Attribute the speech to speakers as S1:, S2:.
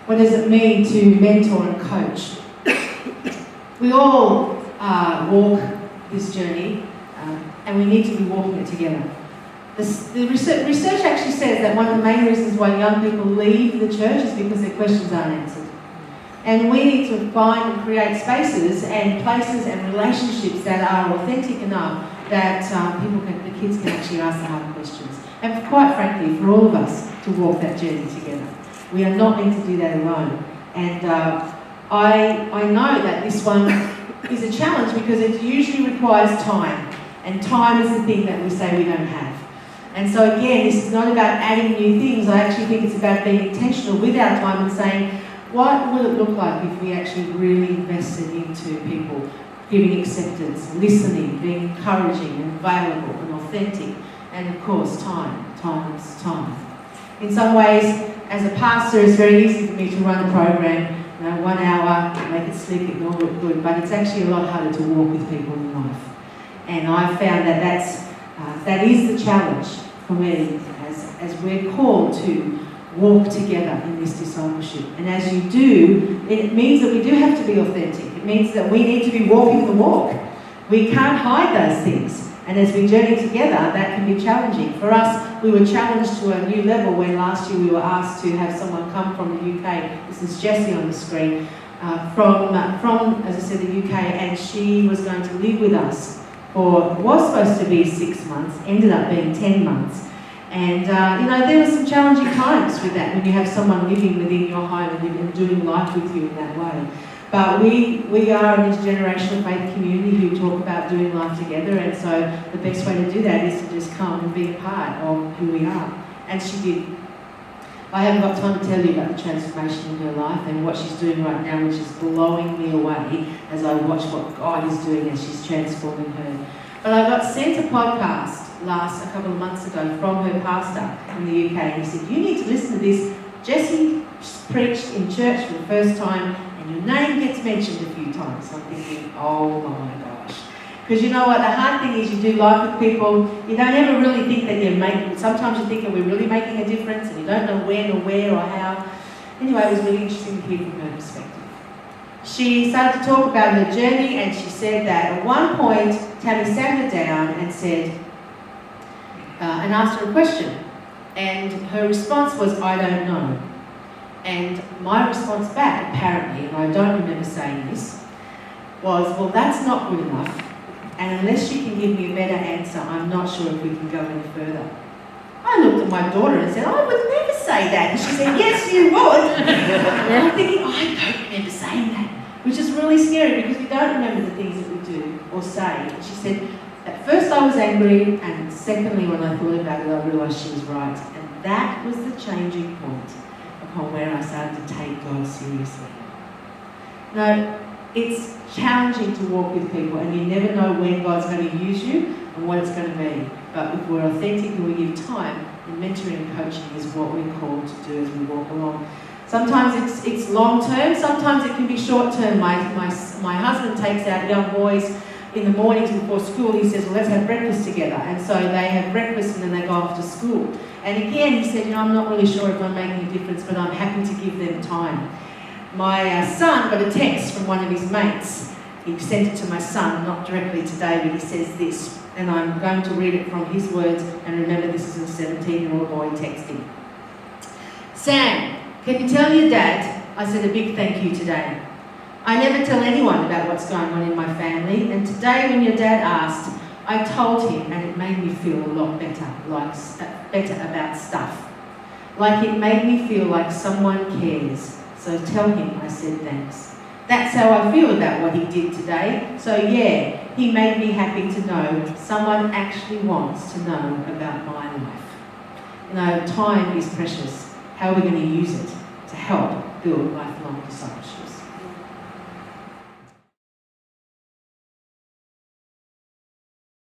S1: What does it mean to mentor and coach? We all walk this journey, and we need to be walking it together. The research actually says that one of the main reasons why young people leave the church is because their questions aren't answered. And we need to find and create spaces and places and relationships that are authentic enough that the kids can actually ask the hard questions. And quite frankly, for all of us to walk that journey together. We are not meant to do that alone. And I know that this one is a challenge because it usually requires time. And time is the thing that we say we don't have. And so again, this is not about adding new things. I actually think it's about being intentional with our time and saying, what will it look like if we actually really invested into people, giving acceptance, listening, being encouraging and available and authentic, and of course, time. In some ways, as a pastor, it's very easy for me to run a program, 1 hour, make it slick, it all look good, but it's actually a lot harder to walk with people in life. And I've found that is the challenge for me as we're called to walk together in this discipleship. And as you do, it means that we do have to be authentic. It means that we need to be walking the walk. We can't hide those things. And as we journey together, that can be challenging. For us, we were challenged to a new level when last year we were asked to have someone come from the UK. This is Jessie on the screen. From, as I said, the UK, and she was going to live with us for, was supposed to be 6 months, ended up being 10 months. And, there were some challenging times with that when you have someone living within your home and doing life with you in that way. But we are in this generational faith community who talk about doing life together, and so the best way to do that is to just come and be a part of who we are. And she did. I haven't got time to tell you about the transformation in her life and what she's doing right now, which is blowing me away as I watch what God is doing as she's transforming her. But I got sent a podcast a couple of months ago from her pastor in the UK, and he said, you need to listen to this. Jessie preached in church for the first time, and your name gets mentioned a few times. I'm thinking, oh my gosh. Because you know what, the hard thing is you do life with people, you don't ever really think that you're making, sometimes you think that we're really making a difference, and you don't know when or where or how. Anyway, it was really interesting to hear from her perspective. She started to talk about her journey, and she said that at one point, Tammy sat her down and said, and asked her a question. And her response was, I don't know. And my response back, apparently, and I don't remember saying this, was, well, that's not good enough. And unless you can give me a better answer, I'm not sure if we can go any further. I looked at my daughter and said, I would never say that. And she said, yes, you would. And I'm thinking, I don't remember saying that, which is really scary because we don't remember the things that we do or say. And she said, at first I was angry, and secondly, when I thought about it, I realised she was right. And that was the changing point upon where I started to take God seriously. Now, it's challenging to walk with people, and you never know when God's going to use you and what it's going to be. But if we're authentic and we give time, then mentoring and coaching is what we're called to do as we walk along. Sometimes it's long term, sometimes it can be short term. My husband takes out young boys in the mornings before school. He says, well, let's have breakfast together. And so they have breakfast and then they go off to school. And again, he said, I'm not really sure if I'm making a difference, but I'm happy to give them time. My son got a text from one of his mates. He sent it to my son, not directly today, but he says this, and I'm going to read it from his words, and remember this is a 17-year-old boy texting. Sam, can you tell your dad I said a big thank you today? I never tell anyone about what's going on in my family, and today when your dad asked, I told him, and it made me feel a lot better, better about stuff. Like it made me feel like someone cares. So tell him I said thanks. That's how I feel about what he did today. So yeah, he made me happy to know someone actually wants to know about my life. Time is precious. How are we going to use it to help build lifelong discipleship?